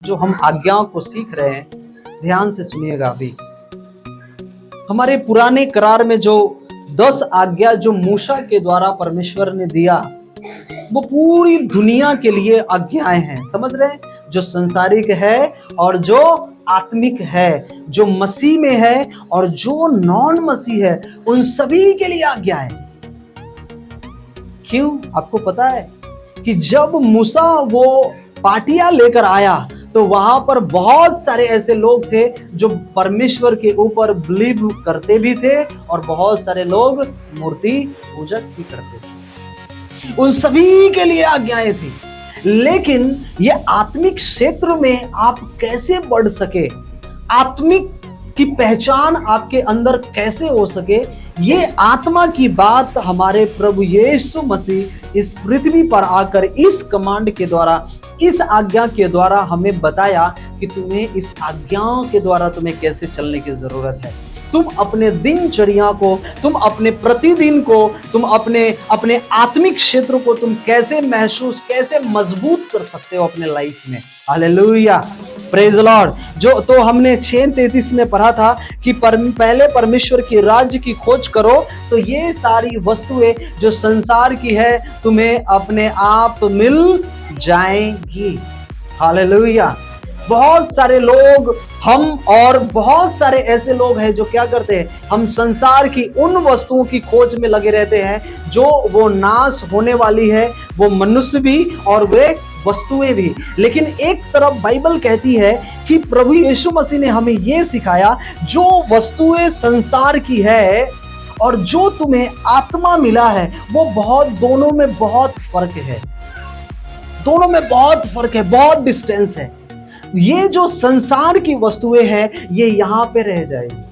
जो हम आज्ञाओं को सीख रहे हैं, ध्यान से सुनिएगा। अभी हमारे पुराने करार में जो 10 आज्ञा जो मूसा के द्वारा परमेश्वर ने दिया, वो पूरी दुनिया के लिए आज्ञाएं हैं। समझ रहे हैं? जो संसारिक है और जो आत्मिक है, जो मसीह में है और जो नॉन मसीह है, उन सभी के लिए आज्ञाएं। क्यों? आपको पता है कि जब मूसा वो पाटिया लेकर आया तो वहां पर बहुत सारे ऐसे लोग थे जो परमेश्वर के ऊपर बिलीव करते भी थे और बहुत सारे लोग मूर्ति पूजक भी करते थे। उन सभी के लिए आज्ञाएं थी। लेकिन ये आत्मिक क्षेत्र में आप कैसे बढ़ सके, आत्मिक की पहचान आपके अंदर कैसे हो सके, ये आत्मा की बात हमारे प्रभु यीशु मसीह इस पृथ्वी पर आकर इस कमांड के द्वारा, इस आज्ञा के द्वारा हमें बताया कि तुम्हें इस आज्ञाओं के द्वारा तुम्हें कैसे चलने की जरूरत है। तुम अपने दिनचर्या को, तुम अपने प्रतिदिन को, तुम अपने आत्मिक क्षेत्र को तुम कैसे महसूस, कैसे मजबूत कर सकते हो अपने लाइफ में। Hallelujah, praise Lord. जो तो हमने 6:33 में पढ़ा था कि पहले परमेश्वर की राज्य की खोज करो तो ये सारी वस्तुएं जो संसार की है तुम्हें अपने आप मिल जाएंगी। हालेलुया। बहुत सारे लोग, हम और बहुत सारे ऐसे लोग हैं जो क्या करते हैं, हम संसार की उन वस्तुओं की खोज में लगे रहते हैं जो वो नाश होने वाली है, वो मनुष्य भी और वे वस्तुएं भी। लेकिन एक तरफ बाइबल कहती है कि प्रभु यीशु मसीह ने हमें यह सिखाया, जो वस्तुएं संसार की है और जो तुम्हें आत्मा मिला है, वो बहुत, दोनों में बहुत फर्क है। दोनों में बहुत फर्क है, बहुत डिस्टेंस है। ये जो संसार की वस्तुएं हैं ये यहां पे रह जाएगी,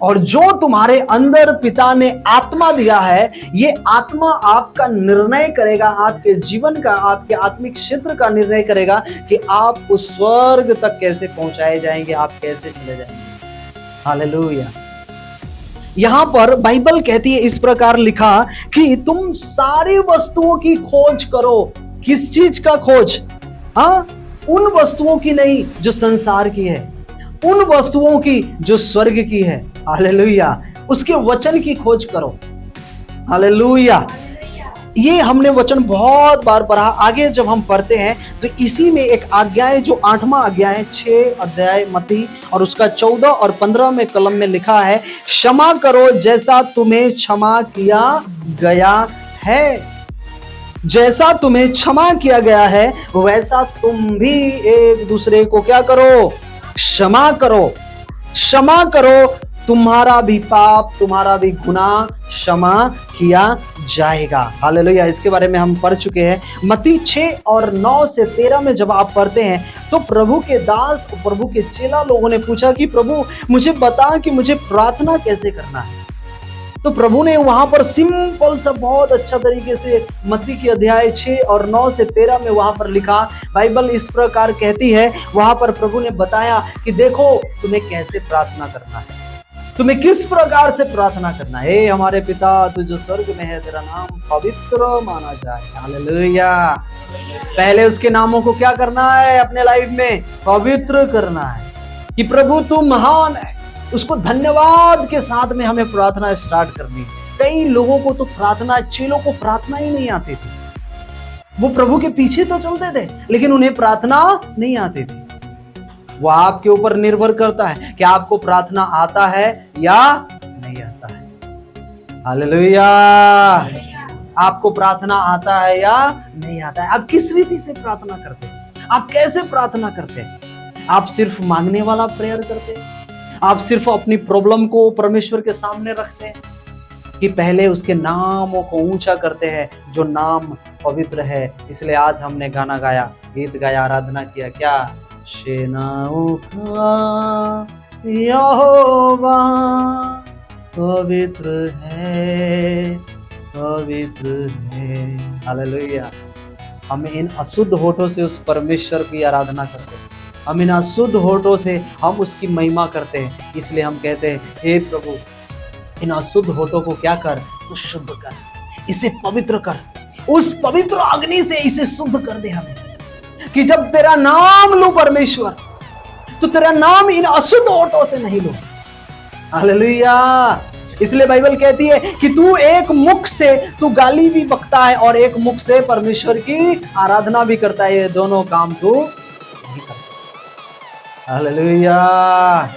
और जो तुम्हारे अंदर पिता ने आत्मा दिया है, ये आत्मा आपका निर्णय करेगा, आपके जीवन का, आपके आत्मिक क्षेत्र का निर्णय करेगा कि आप उस स्वर्ग तक कैसे पहुंचाए जाएंगे, आप कैसे चले जाएंगे। हालेलुया। यहां पर बाइबल कहती है, इस प्रकार लिखा कि तुम सारी वस्तुओं की खोज करो। किस चीज का खोज? हाँ, उन वस्तुओं की नहीं जो संसार की है, उन वस्तुओं की जो स्वर्ग की है। हालेलुया। उसके वचन की खोज करो। हालेलुया। ये हमने वचन बहुत बार पढ़ा। आगे जब हम पढ़ते हैं तो इसी में एक आज्ञा है जो 8वां आज्ञा है, 6 अध्याय मत्ती और उसका 14 और 15 में कलम में लिखा है, क्षमा करो जैसा तुम्हें क्षमा किया गया है। जैसा तुम्हें क्षमा किया गया है वैसा तुम भी एक दूसरे को क्या करो? क्षमा करो। क्षमा करो, तुम्हारा भी पाप, तुम्हारा भी गुनाह क्षमा किया जाएगा। हालेलुया। इसके बारे में हम पढ़ चुके हैं। मत्ती 6 और 9 से 13 में जब आप पढ़ते हैं तो प्रभु के दास, प्रभु के चेला लोगों ने पूछा कि प्रभु मुझे बता कि मुझे प्रार्थना कैसे करना है। तो प्रभु ने वहां पर सिंपल सा, बहुत अच्छा तरीके से मत्ती की अध्याय 6 और 9 से 13 में वहां पर लिखा, बाइबल इस प्रकार कहती है, वहां पर प्रभु ने बताया कि देखो तुम्हें कैसे प्रार्थना करना है, तुम्हें किस प्रकार से प्रार्थना करना है। हे हमारे पिता तू जो स्वर्ग में है, तेरा नाम पवित्र माना जाए। हालेलुया। पहले उसके नामों को क्या करना है? अपने लाइफ में पवित्र करना है कि प्रभु तू महान है। उसको धन्यवाद के साथ में हमें प्रार्थना स्टार्ट करनी। कई लोगों को तो प्रार्थना, चेलों को प्रार्थना ही नहीं आती थी। वो प्रभु के पीछे तो चलते थे लेकिन उन्हें प्रार्थना नहीं आती थी। वो आपके ऊपर निर्भर करता है कि आपको प्रार्थना आता है या नहीं आता है। हालेलुया। आपको प्रार्थना आता है या नहीं आता है? आप किस रीति से प्रार्थना करते हैं? आप कैसे प्रार्थना करते हैं? आप सिर्फ मांगने वाला प्रेयर करते हैं? आप सिर्फ अपनी प्रॉब्लम को परमेश्वर के सामने रखते हैं कि पहले उसके नामों को ऊंचा करते हैं जो नाम पवित्र है? इसलिए आज हमने गाना गाया, गीत गाया, आराधना किया, क्या? सेनाओं का यहोवा पवित्र है, पवित्र है। हालेलुया। हम इन अशुद्ध होठों से उस परमेश्वर की आराधना करते हैं, हम इन अशुद्ध होठों से हम उसकी महिमा करते हैं। इसलिए हम कहते हैं, हे प्रभु इन अशुद्ध होठों को क्या कर? तो शुद्ध कर, इसे पवित्र कर, उस पवित्र अग्नि से इसे शुद्ध कर दे। हमें कि जब तेरा नाम लूं परमेश्वर, तो तेरा नाम इन अशुद्ध ओठों से नहीं लूं। हालेलुया। इसलिए बाइबल कहती है कि तू एक मुख से तू गाली भी बकता है और एक मुख से परमेश्वर की आराधना भी करता है, ये दोनों काम तू नहीं कर सकता। हालेलुया।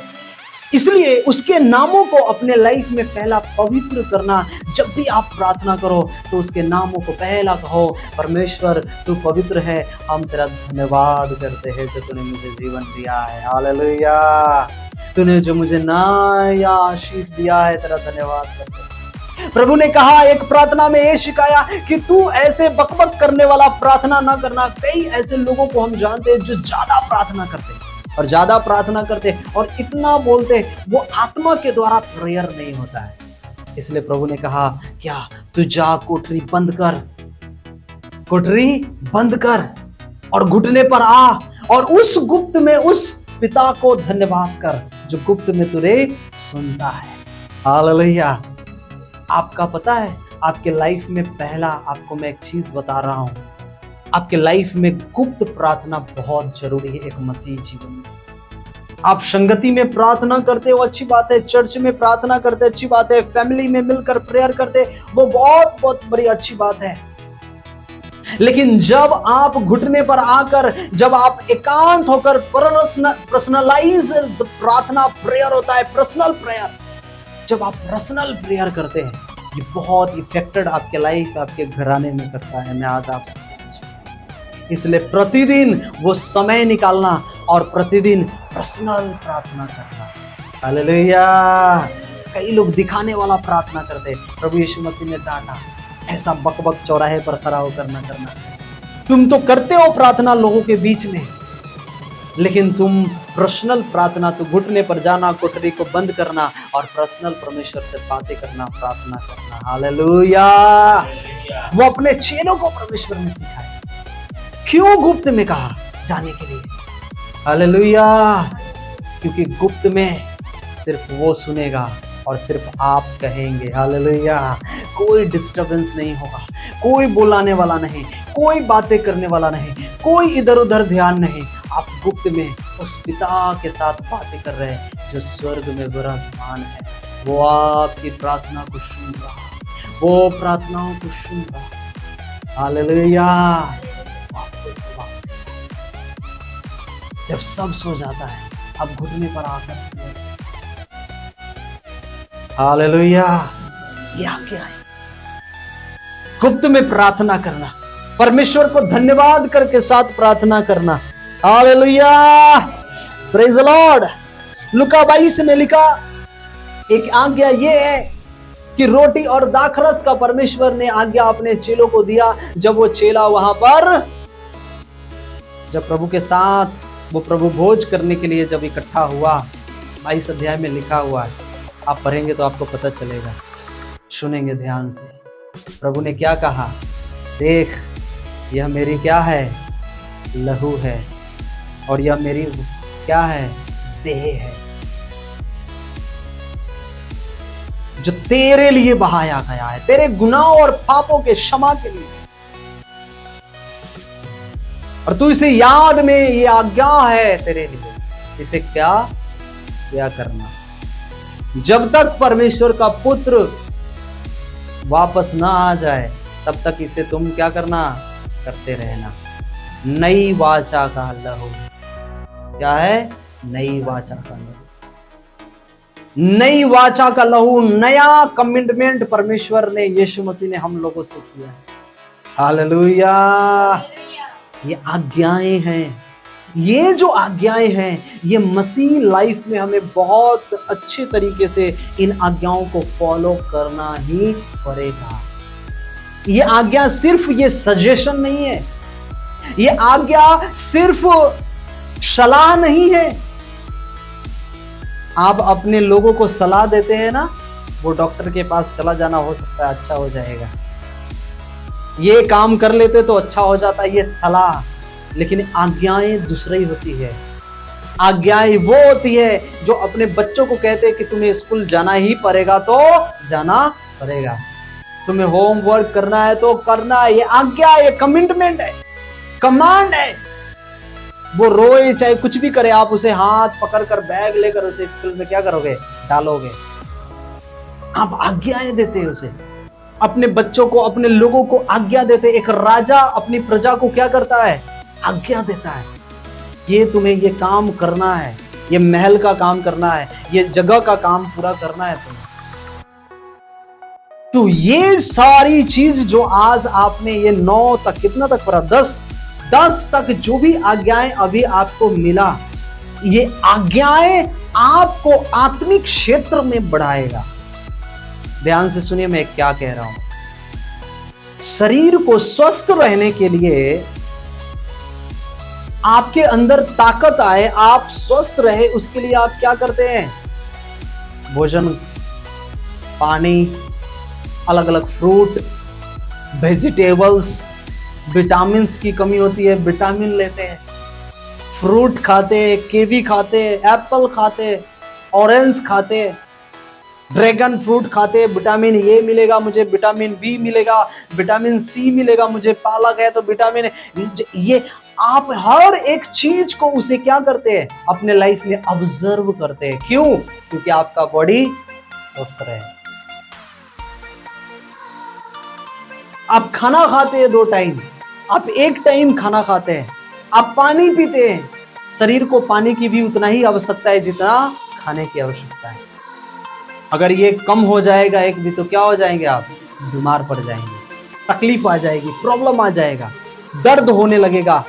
इसलिए उसके नामों को अपने लाइफ में पहला पवित्र करना। जब भी आप प्रार्थना करो तो उसके नामों को पहला कहो, परमेश्वर तू पवित्र है, हम तेरा धन्यवाद करते हैं जो तूने मुझे जीवन दिया है। हालेलुया। तूने जो मुझे नया आशीष दिया है, तेरा धन्यवाद करते हैं। प्रभु ने कहा एक प्रार्थना में ये सिखाया कि तू ऐसे बकबक करने वाला प्रार्थना ना करना। कई ऐसे लोगों को हम जानते हैं जो ज्यादा प्रार्थना करते हैं और ज्यादा प्रार्थना करते और इतना बोलते, वो आत्मा के द्वारा प्रेयर नहीं होता है। इसलिए प्रभु ने कहा क्या तू जा कोठरी बंद कर, कोठरी बंद कर और घुटने पर आ और उस गुप्त में उस पिता को धन्यवाद कर जो गुप्त में तुझे सुनता है। हालेलुया। आपका पता है आपके लाइफ में पहला आपको मैं एक चीज बता रहा हूं, आपके लाइफ में गुप्त प्रार्थना बहुत जरूरी है। एक मसीह जीवन में आप संगति में प्रार्थना करते हो, अच्छी बात है, चर्च में प्रार्थना करते अच्छी बात है, फैमिली में मिलकर प्रेयर करते वो बहुत बहुत बड़ी अच्छी बात है। लेकिन जब आप घुटने पर आकर, जब आप एकांत होकर पर्सनलाइज प्रार्थना प्रेयर होता है, पर्सनल प्रेयर, जब आप पर्सनल प्रेयर करते हैं, ये बहुत इफेक्टेड आपके लाइफ आपके घराने में करता है। मैं आज आपसे इसलिए प्रतिदिन वो समय निकालना और प्रतिदिन पर्सनल प्रार्थना करना। हालेलुया। कई लोग दिखाने वाला प्रार्थना करते हैं। प्रभु यीशु मसीह ने डांटा, ऐसा बकबक चौराहे पर खड़ा होकर न करना। तुम तो करते हो प्रार्थना लोगों के बीच में, लेकिन तुम पर्सनल प्रार्थना, तो घुटने पर जाना, कोठरी को बंद करना और पर्सनल परमेश्वर से बातें करना, प्रार्थना करना। हालेलुया। वो अपने चेलों को परमेश्वर ने सिखाया। क्यों गुप्त में कहा जाने के लिए? हालेलुया। क्योंकि गुप्त में सिर्फ वो सुनेगा और सिर्फ आप कहेंगे। हालेलुया। कोई डिस्टरबेंस नहीं होगा, कोई बुलाने वाला नहीं, कोई बातें करने वाला नहीं, कोई इधर उधर ध्यान नहीं। आप गुप्त में उस पिता के साथ बातें कर रहे हैं जो स्वर्ग में विराजमान है। वो आपकी प्रार्थना को सुन रहा, वो प्रार्थनाओं को सुन रहा। हालेलुया। आपको जवाब जब सब सो जाता है, आप घुटने पर आकर, हालेलुया, ये क्या है? गुप्त में प्रार्थना करना, परमेश्वर को धन्यवाद करके साथ प्रार्थना करना। Hallelujah, praise the Lord. लूका 22 में लिखा एक आज्ञा ये है कि रोटी और दाखरस का परमेश्वर ने आज्ञा अपने चेलों को दिया। जब वो चेला वहां पर, जब प्रभु के साथ वो प्रभु भोज करने के लिए जब इकट्ठा हुआ, 22 अध्याय में लिखा हुआ है, आप पढ़ेंगे तो आपको पता चलेगा, सुनेंगे ध्यान से। प्रभु ने क्या कहा? देख, यह मेरी क्या है? लहू है, और यह मेरी क्या है? देह है, जो तेरे लिए बहाया गया है, तेरे गुनाहों और पापों के क्षमा के लिए। और तू इसे याद में, ये आज्ञा है तेरे लिए, इसे क्या करना? जब तक परमेश्वर का पुत्र वापस ना आ जाए, तब तक इसे तुम क्या करना? करते रहना। नई वाचा का लहू, क्या है? नई वाचा का लहू, नई वाचा का लहू, नया कमिटमेंट परमेश्वर ने, यीशु मसीह ने हम लोगों से किया। हालेलुया। ये आज्ञाएं हैं, ये जो आज्ञाएं हैं, ये मसीह लाइफ में हमें बहुत अच्छे तरीके से इन आज्ञाओं को फॉलो करना ही पड़ेगा। ये आज्ञा सिर्फ ये सजेशन नहीं है, ये आज्ञा सिर्फ सलाह नहीं है। आप अपने लोगों को सलाह देते हैं ना, वो डॉक्टर के पास चला जाना, हो सकता है अच्छा हो जाएगा, ये काम कर लेते तो अच्छा हो जाता, ये सलाह। लेकिन आज्ञाएं दूसरी होती है। आज्ञाएं वो होती है जो अपने बच्चों को कहते हैं कि तुम्हें स्कूल जाना ही पड़ेगा तो जाना पड़ेगा, तुम्हें होमवर्क करना है तो करना है। ये आज्ञा, ये कमिटमेंट है, कमांड है। वो रोए चाहे कुछ भी करे, आप उसे हाथ पकड़कर बैग लेकर उसे स्कूल में क्या करोगे, डालोगे। आप आज्ञाएं देते हैं उसे, अपने बच्चों को, अपने लोगों को आज्ञा देते। एक राजा अपनी प्रजा को क्या करता है, आज्ञा देता है, ये तुम्हें ये काम करना है, ये महल का काम करना है, ये जगह का काम पूरा करना है तुम्हें। तो ये सारी चीज जो आज आपने ये 9 तक, कितना तक पढ़ा, 10 तक जो भी आज्ञाएं अभी आपको मिला, ये आज्ञाएं आपको आत्मिक क्षेत्र में बढ़ाएगा। ध्यान से सुनिए मैं क्या कह रहा हूं। शरीर को स्वस्थ रहने के लिए, आपके अंदर ताकत आए, आप स्वस्थ रहे, उसके लिए आप क्या करते हैं, भोजन, पानी, अलग अलग फ्रूट, वेजिटेबल्स, विटामिन की कमी होती है, विटामिन लेते हैं, फ्रूट खाते, कीवी खाते, एप्पल खाते, ऑरेंज खाते, ड्रैगन फ्रूट खाते, विटामिन ए मिलेगा मुझे, विटामिन बी मिलेगा, विटामिन सी मिलेगा मुझे, पालक है तो विटामिन ये, आप हर एक चीज को उसे क्या करते हैं, अपने लाइफ में ऑब्जर्व करते हैं। क्यों? क्योंकि आपका बॉडी स्वस्थ रहे। आप खाना खाते हैं 2 टाइम, आप 1 टाइम खाना खाते हैं, आप पानी पीते हैं, शरीर को पानी की भी उतना ही आवश्यकता है जितना खाने की आवश्यकता है। अगर ये कम हो जाएगा एक भी, तो क्या हो जाएंगे आप, बीमार पड़ जाएंगे, तकलीफ आ जाएगी, प्रॉब्लम आ जाएगा, दर्द होने लगेगा,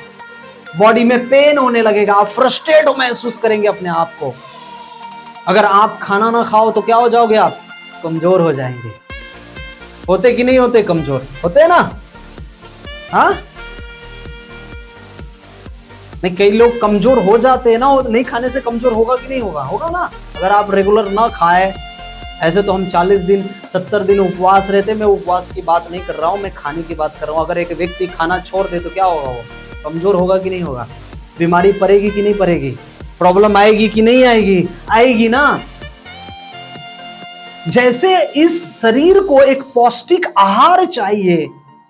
बॉडी में पेन होने लगेगा, आप फ्रस्ट्रेट महसूस करेंगे अपने आप को। अगर आप खाना ना खाओ तो क्या हो जाओगे, आप कमजोर हो जाएंगे। होते कि नहीं होते, कमजोर होते हैं ना, हाँ? नहीं, कई लोग कमजोर हो जाते हैं ना, नहीं खाने से कमजोर होगा कि नहीं होगा, होगा ना। अगर आप रेगुलर ना खाए, ऐसे तो हम 40 दिन 70 दिन उपवास रहते, मैं उपवास की बात नहीं कर रहा हूं, मैं खाने की बात कर रहा हूं। अगर एक व्यक्ति खाना छोड़ दे तो क्या होगा, वो कमजोर होगा कि नहीं होगा, बीमारी पड़ेगी कि नहीं पड़ेगी, प्रॉब्लम आएगी कि नहीं आएगी, आएगी ना। जैसे इस शरीर को एक पौष्टिक आहार चाहिए,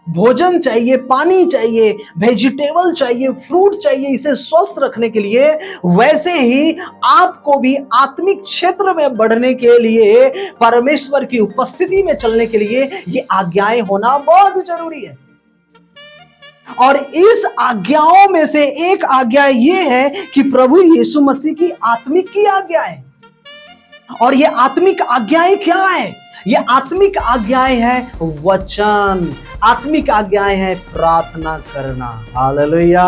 भोजन चाहिए, पानी चाहिए, वेजिटेबल चाहिए, फ्रूट चाहिए इसे स्वस्थ रखने के लिए, वैसे ही आपको भी आत्मिक क्षेत्र में बढ़ने के लिए, परमेश्वर की उपस्थिति में चलने के लिए ये आज्ञाएं होना बहुत जरूरी है। और इस आज्ञाओं में से एक आज्ञा ये है कि प्रभु यीशु मसीह की आत्मिक की आज्ञा है। और ये आत्मिक आज्ञाएं क्या है? ये आत्मिक आज्ञाएं हैं वचन, आत्मिक आज्ञाएं हैं प्रार्थना करना। हालेलुया।